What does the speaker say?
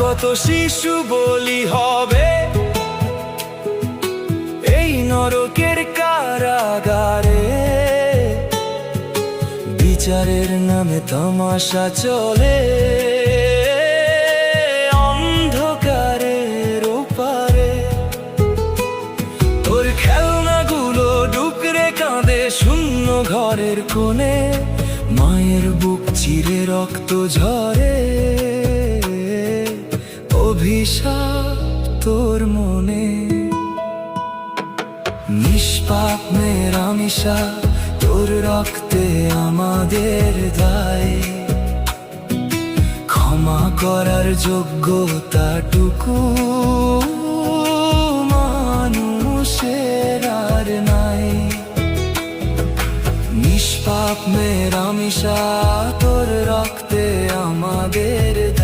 কত শিশু বলি হবে এই নরকের কারাগারে। বিচারের নামে তামাশা চলে অন্ধকারের ওপারে। তোর খেলনাগুলো ডুকরে কাঁদে শূন্য ঘরের কোণে, মায়ের বুক চিরে রক্ত ঝরে। অভিশাপ তোর মনে, নিষ্পাপ মেরামিশা তোর রক্তে আমাদের দায়। ক্ষমা করার যোগ্যতাটুকু মানুষের আর নাই। নিষ্পাপ মেরামিশা তোর রক্তে আমাদের দায়।